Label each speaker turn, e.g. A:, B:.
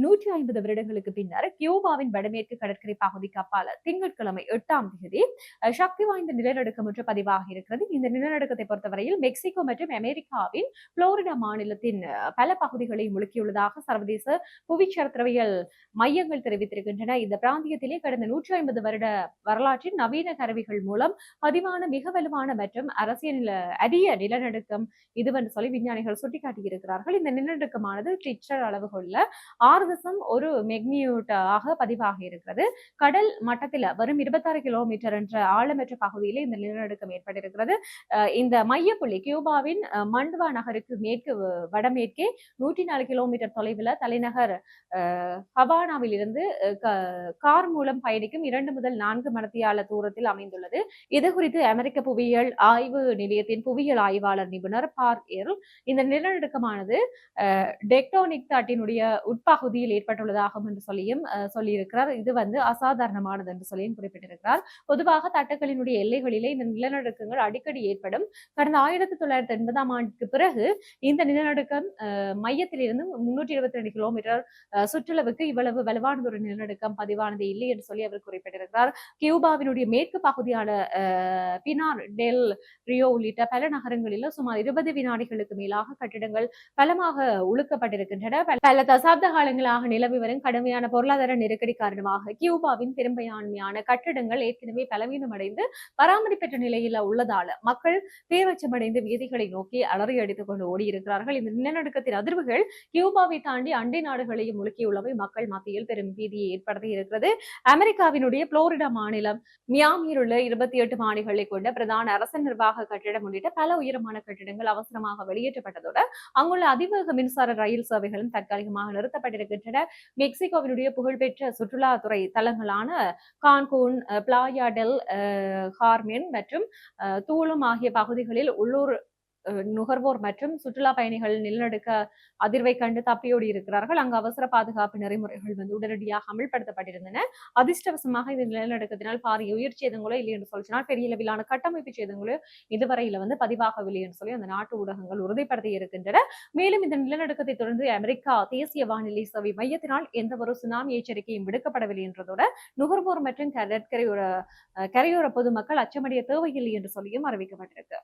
A: 150 வருடங்களுக்கு பின்னர் கியூபாவின் வடமேற்கு கடற்கரை பகுதிக்கு அப்பால திங்கட்கிழமை 8ஆம் தேதி சக்தி வாய்ந்த நிலநடுக்கம் ஒன்று பதிவாகி இருக்கிறது. இந்த நிலநடுக்கத்தை பொறுத்தவரையில் மெக்சிகோ மற்றும் அமெரிக்காவின் புளோரிடா மாநிலத்தின் பல பகுதிகளை முழுக்கியுள்ளதாக சர்வதேச புவிச்சரித்திரவியல் மையங்கள் தெரிவித்திருக்கின்றன. இந்த பிராந்தியத்திலே கடந்த 150 வருட வரலாற்றின் நவீன கருவிகள் மூலம் பதிவான மிக வலுவான மற்றும் அரசியல் அரிய நிலநடுக்கம் இதுவென்று சொல்லி விஞ்ஞானிகள் சுட்டிக்காட்டியிருக்கிறார்கள். இந்த நிலநடுக்கமானது ரிக்டர் அளவுகொள்ள 6.1 மெக்னியூட்டாக பதிவாகி இருக்கிறது. கடல் மட்டத்தில் வரும் 26 கிலோமீட்டர் என்ற ஆழமற்ற பகுதியில் இந்த நிலநடுக்கம் ஏற்பட்டிருக்கிறது. இந்த மையப்புள்ளி கியூபாவின் மண்ட்வா நகருக்கு வடமேற்கே 104 கிலோமீட்டர் தொலைவில் தலைநகர் ஹவானாவில் இருந்து கார் மூலம் பயணிக்கும் 2 முதல் 4 மணித்தியால தூரத்தில் அமைந்துள்ளது. இது குறித்து அமெரிக்க புவியியல் ஆய்வு நிலையத்தின் புவியியல் ஆய்வாளர் நிபுணர் பார்க் இந்த நிலநடுக்கமானது டெக்டோனிக் தட்டினுடைய உட்பகுதியில் ஏற்பட்டுள்ளதாகும் என்று சொல்லியிருக்கிறார். இது அசாதாரணமானது என்று சொல்லியும் குறிப்பிட்டிருக்கிறார். பொதுவாக தட்டுக்களினுடைய எல்லைகளிலே இந்த நிலநடுக்கங்கள் அடிக்கடி ஏற்படும். கடந்த 1980ஆம் ஆண்டுக்கு பிறகு இந்த நிலநடுக்கம் மையத்திலிருந்து 322 கிலோமீட்டர் சுற்றளவுக்கு இவ்வளவு வலுவான ஒரு நிலநடுக்கம் பதிவானது இல்லை என்று சொல்லி அவர் குறிப்பிட்டிருக்கிறார். கியூபாவினுடைய மேற்கு பகுதியான பினார் டெல் ரியோ உள்ளிட்ட பல நகரங்களில் சுமார் 20 வினாடிகளுக்கு மேலாக கட்டிடங்கள் பலமாக உழுக்கப்பட்டிருக்கின்றன. பல தசாப்த காலங்களாக நிலவி வரும் கடுமையான பொருளாதார நெருக்கடி காரணமாக கியூபாவின் பெரும்பான்மையான கட்டிடங்கள் ஏற்கனவே பலவீனமடைந்து பராமரிப்பற்ற நிலையில் உள்ளதால மக்கள் பேரச்சமடைந்து வீதிகளை நோக்கி அலறி அடித்துக் கொண்டு ஓடியிருக்கிறார்கள். இந்த நிலநடுக்கத்தின் அதிர்வுகள் கியூபாவை தாண்டி அண்டை நாடுகளையும் முழுக்கியுள்ளவை மக்கள் மத்தியில் பெரும் பீதியை ஏற்படுத்தி இருக்கிறது. அமெரிக்காவினுடைய புளோரிடா மாநிலம் மியாமியில் உள்ள 28 மாடிகளை கொண்ட பிரதான அரசு நிர்வாக கட்டிடம் உள்ளிட்ட பல உயரமான கட்டிடங்கள் அவசரமாக வெளியேற்றப்பட்டதோடு அங்குள்ள அதிவேக மின்சார ரயில் சேவைகளும் தற்காலிகமாக நிறுத்தப்பட்டிருக்கின்றன. மெக்சிகோவினுடைய புகழ்பெற்ற சுற்றுலாத்துறை தலங்களான கான்கூன், பிளாயா டெல் கார்மென் மற்றும் தூலும் ஆகிய பகுதிகளில் உள்ளூர் நுகர்வோர் மற்றும் சுற்றுலா பயணிகள் நிலநடுக்க அதிர்வை கண்டு தப்பியோடி இருக்கிறார்கள். அங்கு அவசர பாதுகாப்பு நெறிமுறைகள் உடனடியாக அமல்படுத்தப்பட்டிருந்தன. அதிர்ஷ்டவசமாக இந்த நிலநடுக்கத்தினால் பாரிய உயிர் சேதங்களோ இல்லை என்று சொல்லினால் பெரிய அளவிலான கட்டமைப்பு சேதங்களோ இதுவரையில பதிவாகவில்லை என்று சொல்லி அந்த நாட்டு ஊடகங்கள் உறுதிப்படுத்தி இருக்கின்றன. மேலும் இந்த நிலநடுக்கத்தை தொடர்ந்து அமெரிக்கா தேசிய வானிலை சேவை மையத்தினால் எந்த ஒரு சுனாமி எச்சரிக்கையும் விடுக்கப்படவில்லை என்றதோடு நுகர்வோர் மற்றும் கரையோர பொதுமக்கள் அச்சமடைய தேவையில்லை என்று சொல்லியும் அறிவிக்கப்பட்டிருக்கு.